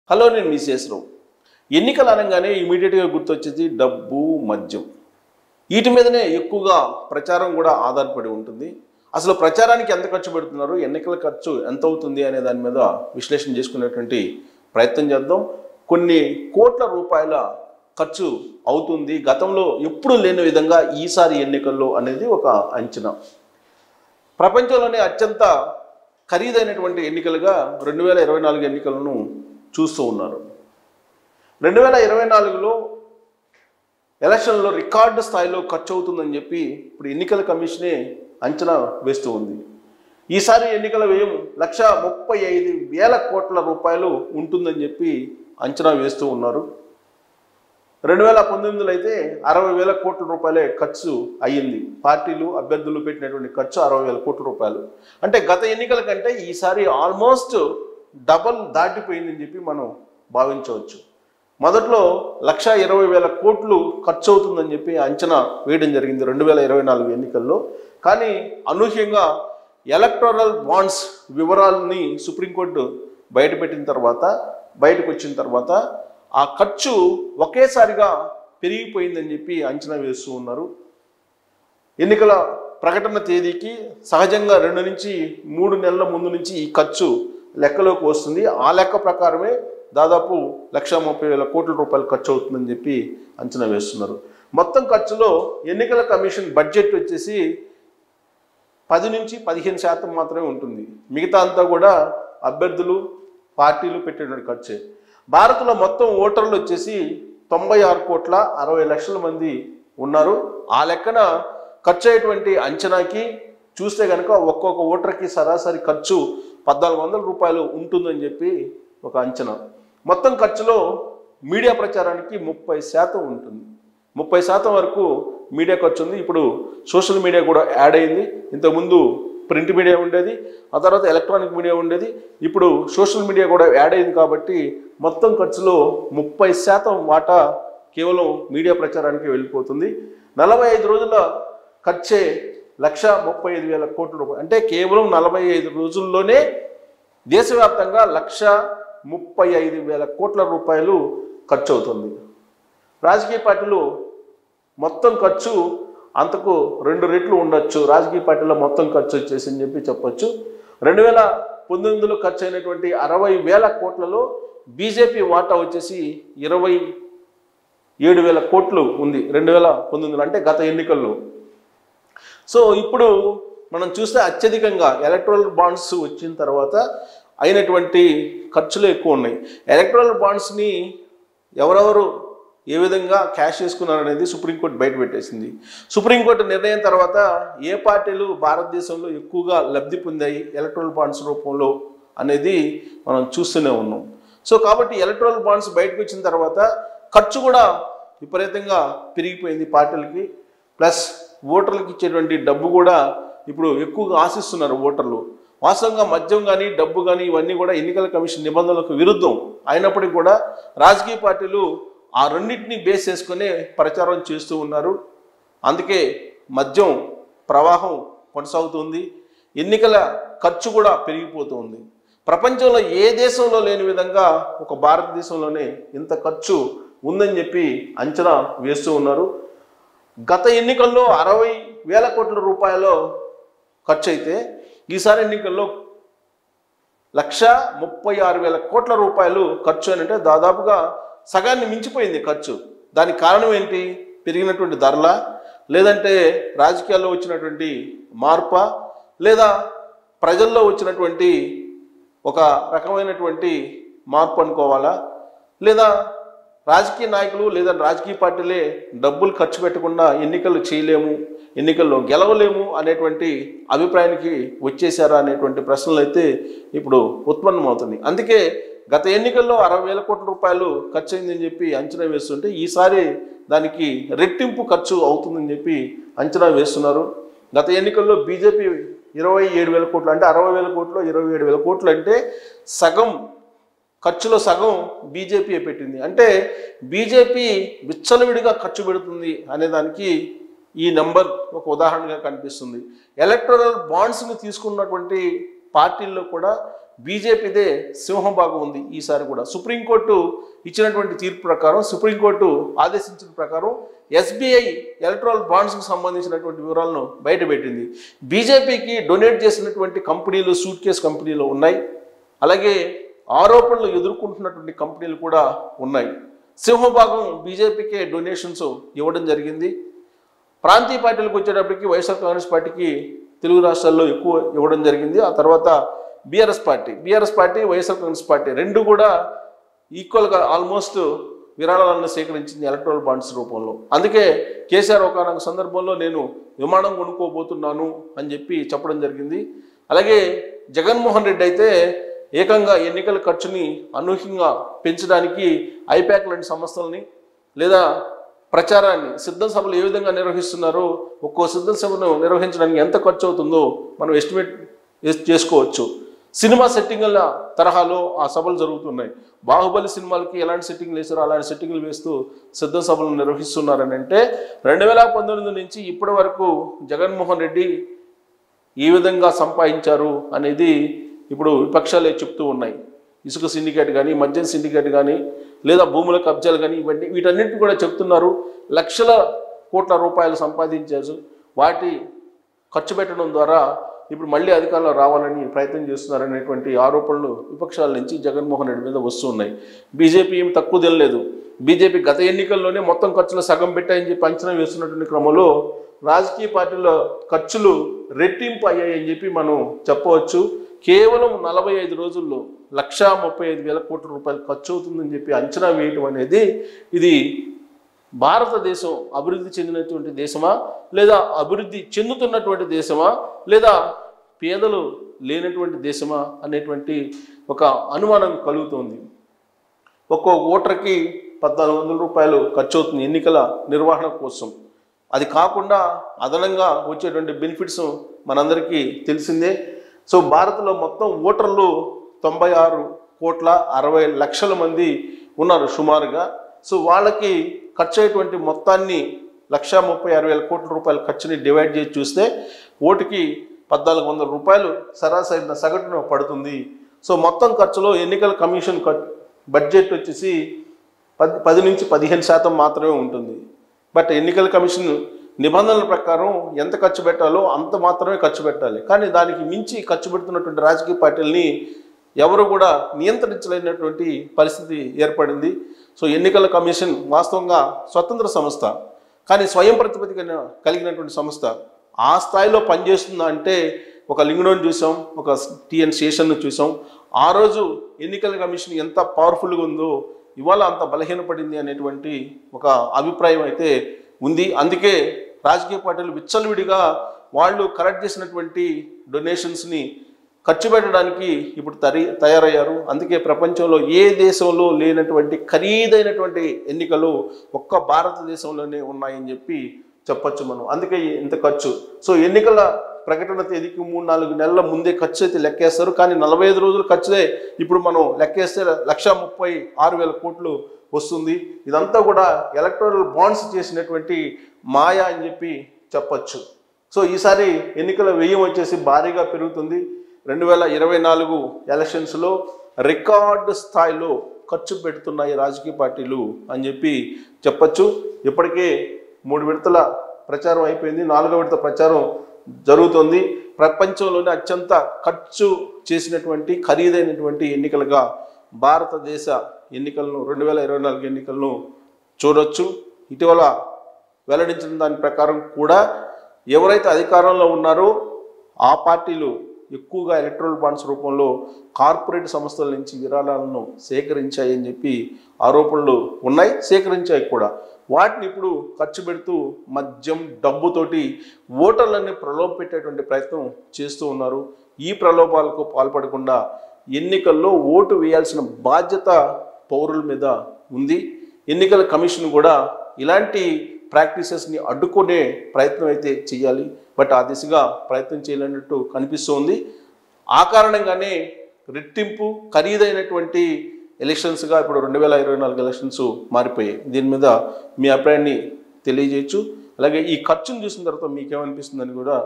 Hello, నేను మీ శేషరావు. ఎన్నికలు అనగానే ఇమీడియట్గా గుర్తొచ్చేది డబ్బు, మద్యం. వీటి మీదనే ఎక్కువగా ప్రచారం కూడా ఆధారపడి ఉంటుంది. అసలు ప్రచారానికి ఎంత ఖర్చు పెడుతున్నారు, ఎన్నికల ఖర్చు ఎంత అవుతుంది అనే దాని మీద విశ్లేషణ చేసుకునేటువంటి ప్రయత్నం చేద్దాం. కొన్ని కోట్ల రూపాయల ఖర్చు అవుతుంది గతంలో ఎప్పుడూ లేని విధంగా ఈసారి ఎన్నికల్లో అనేది ఒక అంచనా. ప్రపంచంలోనే అత్యంత ఖరీదైనటువంటి ఎన్నికలుగా 2024 ఎన్నికలను చూస్తూ ఉన్నారు. 2024లో ఎలక్షన్లో రికార్డు స్థాయిలో ఖర్చు అవుతుందని చెప్పి ఇప్పుడు ఎన్నికల కమిషనే అంచనా వేస్తూ ఉంది. ఈసారి ఎన్నికల వ్యయం 1,35,000 కోట్ల రూపాయలు ఉంటుందని చెప్పి అంచనా వేస్తూ ఉన్నారు. 2019లో అయితే 60,000 కోట్ల రూపాయలే ఖర్చు అయ్యింది. పార్టీలు అభ్యర్థులు పెట్టినటువంటి ఖర్చు 60,000 కోట్ల రూపాయలు. అంటే గత ఎన్నికల కంటే ఈసారి ఆల్మోస్ట్ డబల్ దాటిపోయిందని చెప్పి మనం భావించవచ్చు. మొదట్లో 1,20,000 కోట్లు ఖర్చు అవుతుందని చెప్పి అంచనా వేయడం జరిగింది 2024 ఎన్నికల్లో. కానీ అనూహ్యంగా ఎలక్టోరల్ బాండ్స్ వివరాలని సుప్రీంకోర్టు బయటకు వచ్చిన తర్వాత ఆ ఖర్చు ఒకేసారిగా పెరిగిపోయిందని చెప్పి అంచనా వేస్తూ ఉన్నారు. ఎన్నికల ప్రకటన తేదీకి సహజంగా 2 నుంచి 3 నెలల ముందు నుంచి ఈ ఖర్చు లెక్కలోకి వస్తుంది. ఆ లెక్క ప్రకారమే దాదాపు 1,30,000 కోట్ల రూపాయలు ఖర్చు అవుతుందని చెప్పి అంచనా వేస్తున్నారు. మొత్తం ఖర్చులో ఎన్నికల కమిషన్ బడ్జెట్ వచ్చేసి 10 నుంచి 15% మాత్రమే ఉంటుంది. మిగతా అంతా కూడా అభ్యర్థులు, పార్టీలు పెట్టేటువంటి ఖర్చే. భారత్లో మొత్తం ఓటర్లు వచ్చేసి 96,60,00,000 మంది ఉన్నారు. ఆ లెక్కన ఖర్చు అయ్యేటువంటి అంచనాకి చూస్తే కనుక ఒక్కొక్క ఓటర్కి సరాసరి ఖర్చు 1,400 రూపాయలు ఉంటుందని చెప్పి ఒక అంచనా. మొత్తం ఖర్చులో మీడియా ప్రచారానికి 30% ఉంటుంది. 30% వరకు మీడియా ఖర్చు ఉంది. ఇప్పుడు సోషల్ మీడియా కూడా యాడ్ అయింది. ఇంతకుముందు ప్రింట్ మీడియా ఉండేది, ఆ తర్వాత ఎలక్ట్రానిక్ మీడియా ఉండేది, ఇప్పుడు సోషల్ మీడియా కూడా యాడ్ అయింది. కాబట్టి మొత్తం ఖర్చులో 30% వాటా కేవలం మీడియా ప్రచారానికి వెళ్ళిపోతుంది. 45 రోజుల ఖర్చే 1,35,000 కోట్ల రూపాయలు. అంటే కేవలం 45 రోజుల్లోనే దేశవ్యాప్తంగా 1,35,000 కోట్ల రూపాయలు ఖర్చు అవుతుంది. రాజకీయ పార్టీలు మొత్తం ఖర్చు అంతకు 2 రెట్లు ఉండొచ్చు. రాజకీయ పార్టీల మొత్తం ఖర్చు వచ్చేసి అని చెప్పి చెప్పొచ్చు. 2019లో ఖర్చు అయినటువంటి 60,000 కోట్లలో బీజేపీ వాటా వచ్చేసి 27,000 కోట్లు ఉంది 2019లో, అంటే గత ఎన్నికల్లో. సో ఇప్పుడు మనం చూస్తే అత్యధికంగా ఎలక్టోరల్ బాండ్స్ వచ్చిన తర్వాత అయినటువంటి ఖర్చులు ఎక్కువ ఉన్నాయి. ఎలక్టోరల్ బాండ్స్ని ఎవరెవరు ఏ విధంగా క్యాష్ చేసుకున్నారనేది సుప్రీంకోర్టు బయటపెట్టేసింది. సుప్రీంకోర్టు నిర్ణయం తర్వాత ఏ పార్టీలు భారతదేశంలో ఎక్కువగా లబ్ధి పొందాయి ఎలక్టోరల్ బాండ్స్ రూపంలో అనేది మనం చూస్తూనే ఉన్నాం. సో కాబట్టి ఎలక్టోరల్ బాండ్స్ బయటకు వచ్చిన తర్వాత ఖర్చు కూడా విపరీతంగా పెరిగిపోయింది పార్టీలకి. ప్లస్ ఓటర్లకు ఇచ్చేటువంటి డబ్బు కూడా ఇప్పుడు ఎక్కువగా ఆశిస్తున్నారు ఓటర్లు. వాస్తవంగా మద్యం కానీ డబ్బు కానీ ఇవన్నీ కూడా ఎన్నికల కమిషన్ నిబంధనలకు విరుద్ధం అయినప్పటికీ కూడా రాజకీయ పార్టీలు ఆ రెండింటిని బేస్ చేసుకునే ప్రచారం చేస్తూ ఉన్నారు. అందుకే మద్యం ప్రవాహం కొనసాగుతుంది. ఎన్నికల ఖర్చు కూడా పెరిగిపోతుంది. ప్రపంచంలో ఏ దేశంలో లేని విధంగా ఒక భారతదేశంలోనే ఇంత ఖర్చు ఉందని చెప్పి అంచనా వేస్తూ ఉన్నారు. గత ఎన్నికల్లో 60,000 కోట్ల రూపాయలు ఖర్చు అయితే ఈసారి ఎన్నికల్లో 1,36,000 కోట్ల రూపాయలు ఖర్చు అని అంటే దాదాపుగా సగాన్ని మించిపోయింది ఖర్చు. దానికి కారణం ఏంటి? పెరిగినటువంటి ధరల, లేదంటే రాజకీయాల్లో వచ్చినటువంటి మార్పా, లేదా ప్రజల్లో వచ్చినటువంటి ఒక రకమైనటువంటి మార్పు అనుకోవాలా, లేదా రాజకీయ నాయకులు లేదా రాజకీయ పార్టీలే డబ్బులు ఖర్చు పెట్టకుండా ఎన్నికలు చేయలేము, ఎన్నికల్లో గెలవలేము అనేటువంటి అభిప్రాయానికి వచ్చేసారా అనేటువంటి ప్రశ్నలు అయితే ఇప్పుడు ఉత్పన్నమవుతుంది. అందుకే గత ఎన్నికల్లో 60,000 కోట్ల రూపాయలు ఖర్చు అయిందని చెప్పి అంచనా వేస్తుంటే ఈసారి దానికి రెట్టింపు ఖర్చు అవుతుందని చెప్పి అంచనా వేస్తున్నారు. గత ఎన్నికల్లో బీజేపీ 27,000 కోట్లు, అంటే 60,000 కోట్లు 27,000 కోట్లు, అంటే సగం ఖర్చులో సగం బీజేపీ పెట్టింది. అంటే బీజేపీ విచ్చలవిడిగా ఖర్చు పెడుతుంది అనేదానికి ఈ నెంబర్ ఒక ఉదాహరణగా కనిపిస్తుంది. ఎలక్టోరల్ బాండ్స్ని తీసుకున్నటువంటి పార్టీల్లో కూడా బీజేపీదే సింహభాగం ఉంది ఈసారి కూడా. సుప్రీంకోర్టు ఇచ్చినటువంటి తీర్పు ప్రకారం, సుప్రీంకోర్టు ఆదేశించిన ప్రకారం ఎస్బీఐ ఎలక్ట్రల్ బాండ్స్కి సంబంధించినటువంటి వివరాలను బయటపెట్టింది. బీజేపీకి డొనేట్ చేసినటువంటి కంపెనీలు సూట్ కేస్ కంపెనీలు ఉన్నాయి, అలాగే ఆరోపణలు ఎదుర్కొంటున్నటువంటి కంపెనీలు కూడా ఉన్నాయి. సింహభాగం బీజేపీకే డొనేషన్స్ ఇవ్వడం జరిగింది. ప్రాంతీయ పార్టీలకు వచ్చేటప్పటికి వైఎస్ఆర్ కాంగ్రెస్ పార్టీకి తెలుగు రాష్ట్రాల్లో ఎక్కువ ఇవ్వడం జరిగింది. ఆ తర్వాత BRS party YSR Congress party రెండు కూడా ఈక్వల్గా ఆల్మోస్ట్ విరాళాలను సేకరించింది ఎలక్ట్రల్ బాండ్స్ రూపంలో. అందుకే కేసీఆర్ ఒకనొక సందర్భంలో నేను విమానం కొనుక్కోబోతున్నాను అని చెప్పడం జరిగింది. అలాగే జగన్మోహన్ రెడ్డి అయితే ఏకంగా ఎన్నికల ఖర్చుని అనూహ్యంగా పెంచడానికి ఐపాక్ లాంటి సంస్థలని లేదా ప్రచారాన్ని సిద్ధం సభలు ఏ విధంగా నిర్వహిస్తున్నారో ఒక్కో సిద్ధం సభను నిర్వహించడానికి ఎంత ఖర్చు అవుతుందో మనం ఎస్టిమేట్ చేసుకోవచ్చు. సినిమా సెట్టింగ్ల తరహాలో ఆ సభలు జరుగుతున్నాయి. బాహుబలి సినిమాలకి ఎలాంటి సెట్టింగ్లు వేస్తారో అలాంటి సెట్టింగ్లు వేస్తూ సిద్ధం సభలు నిర్వహిస్తున్నారని అంటే 2019 నుంచి ఇప్పటి వరకు జగన్మోహన్ రెడ్డి ఈ విధంగా సంపాదించారు అనేది ఇప్పుడు విపక్షాలే చెప్తూ ఉన్నాయి. ఇసుక సిండికేట్ కానీ, మద్యం సిండికేట్ కానీ, లేదా భూముల కబ్జాలు కానీ, వీటన్నిటిని కూడా చెప్తున్నారు. లక్షల కోట్ల రూపాయలు సంపాదించారు. వాటి ఖర్చు పెట్టడం ద్వారా ఇప్పుడు మళ్ళీ అధికారంలో రావాలని ప్రయత్నం చేస్తున్నారనేటువంటి ఆరోపణలు విపక్షాల నుంచి జగన్మోహన్ రెడ్డి మీద వస్తున్నాయి. బీజేపీ ఏం తక్కువ తినలేదు. బీజేపీ గత ఎన్నికల్లోనే మొత్తం ఖర్చులు సగం పెట్టాయని చెప్పి అంచనా వేస్తున్నటువంటి క్రమంలో రాజకీయ పార్టీల ఖర్చులు రెట్టింపు అయ్యాయని చెప్పి మనం చెప్పవచ్చు. కేవలం 45 రోజుల్లో 1,35,000 కోట్ల రూపాయలు ఖర్చు అవుతుందని చెప్పి అంచనా వేయటం అనేది ఇది భారతదేశం అభివృద్ధి చెందినటువంటి దేశమా, లేదా అభివృద్ధి చెందుతున్నటువంటి దేశమా, లేదా పేదలు లేనటువంటి దేశమా అనేటువంటి ఒక అనుమానం కలుగుతోంది. ఒక్కో ఓటర్కి 1,400 రూపాయలు ఖర్చు అవుతుంది ఎన్నికల నిర్వహణ కోసం. అది కాకుండా అదనంగా వచ్చేటువంటి బెనిఫిట్స్ మనందరికీ తెలిసిందే. సో భారత్లో మొత్తం ఓటర్లు 96,60,00,000 మంది ఉన్నారు సుమారుగా. సో వాళ్ళకి ఖర్చు అయ్యేటువంటి మొత్తాన్ని 1,36,000 కోట్ల రూపాయల ఖర్చుని డివైడ్ చేసి చూస్తే ఓటుకి 1,400 రూపాయలు సరాసరి సగటున పడుతుంది. సో మొత్తం ఖర్చులో ఎన్నికల కమిషన్ బడ్జెట్ వచ్చేసి 10 నుంచి 15% మాత్రమే ఉంటుంది. బట్ ఎన్నికల కమిషన్ నిబంధనల ప్రకారం ఎంత ఖర్చు పెట్టాలో అంత మాత్రమే ఖర్చు పెట్టాలి. కానీ దానికి మించి ఖర్చు పెడుతున్నటువంటి రాజకీయ పార్టీలని ఎవరు కూడా నియంత్రించలేనటువంటి పరిస్థితి ఏర్పడింది. సో ఎన్నికల కమిషన్ వాస్తవంగా స్వతంత్ర సంస్థ, కానీ స్వయం ప్రతిపత్తి కలిగినటువంటి సంస్థ. ఆ స్థాయిలో పనిచేస్తుందా అంటే ఒక లింగడోని చూసాం, ఒక టిఎన్ శేషన్ను చూసాం. ఆ రోజు ఎన్నికల కమిషన్ ఎంత పవర్ఫుల్గా ఉందో ఇవాళ అంత బలహీనపడింది అనేటువంటి ఒక అభిప్రాయం అయితే ఉంది. అందుకే రాజకీయ పార్టీలు విచ్చలవిడిగా వాళ్ళు కలెక్ట్ చేసినటువంటి డొనేషన్స్ని ఖర్చు పెట్టడానికి ఇప్పుడు తయారయ్యారు. అందుకే ప్రపంచంలో ఏ దేశంలో లేనటువంటి ఖరీదైనటువంటి ఎన్నికలు ఒక్క భారతదేశంలోనే ఉన్నాయని చెప్పచ్చు మనం. అందుకే ఇంత ఖర్చు. సో ఎన్నికల ప్రకటన తేదీకి 3-4 నెలల ముందే ఖర్చు అయితే లెక్కేస్తారు. కానీ 45 రోజులు ఖర్చులే ఇప్పుడు మనం లెక్కేస్తే 1,36,000 కోట్లు వస్తుంది. ఇదంతా కూడా ఎలక్టోరల్ బాండ్స్ చేసినటువంటి మాయా అని చెప్పచ్చు. సో ఈసారి ఎన్నికల వ్యయం వచ్చేసి భారీగా పెరుగుతుంది. 2024 ఎలక్షన్స్లో రికార్డు స్థాయిలో ఖర్చు పెడుతున్నాయి రాజకీయ పార్టీలు అని చెప్పచ్చు. ఇప్పటికే 3 విడతల ప్రచారం అయిపోయింది, 4వ విడత ప్రచారం జరుగుతుంది. ప్రపంచంలోనే అత్యంత ఖర్చు చేసినటువంటి ఖరీదైనటువంటి ఎన్నికలుగా భారతదేశ ఎన్నికలను 2024 ఎన్నికలను చూడొచ్చు. ఇటీవల వెల్లడించిన దాని ప్రకారం కూడా ఎవరైతే అధికారంలో ఉన్నారో ఆ పార్టీలు ఎక్కువగా ఎలక్ట్రల్ బాండ్స్ రూపంలో కార్పొరేట్ సంస్థల నుంచి విరాళాలను సేకరించాయని ఆరోపణలు ఉన్నాయి, సేకరించాయి కూడా. వాటిని ఇప్పుడు ఖర్చు పెడుతూ మద్యం డబ్బుతోటి ఓటర్లన్నీ ప్రలోభ పెట్టేటువంటి ప్రయత్నం చేస్తూ ఉన్నారు. ఈ ప్రలోభాలకు పాల్పడకుండా ఎన్నికల్లో ఓటు వేయాల్సిన బాధ్యత పౌరుల మీద ఉంది. ఎన్నికల కమిషన్ కూడా ఇలాంటి ప్రాక్టీసెస్ని అడ్డుకునే ప్రయత్నం అయితే చేయాలి. బట్ ఆ దిశగా ప్రయత్నం చేయలేనట్టు కనిపిస్తుంది. ఆ కారణంగానే రెట్టింపు ఖరీదైనటువంటి ఎలక్షన్స్గా ఇప్పుడు 2024 ఎలక్షన్స్ మారిపోయాయి. దీని మీద మీ అభిప్రాయాన్ని తెలియజేయచ్చు. అలాగే ఈ ఖర్చును చూసిన తర్వాత మీకేమనిపిస్తుందని కూడా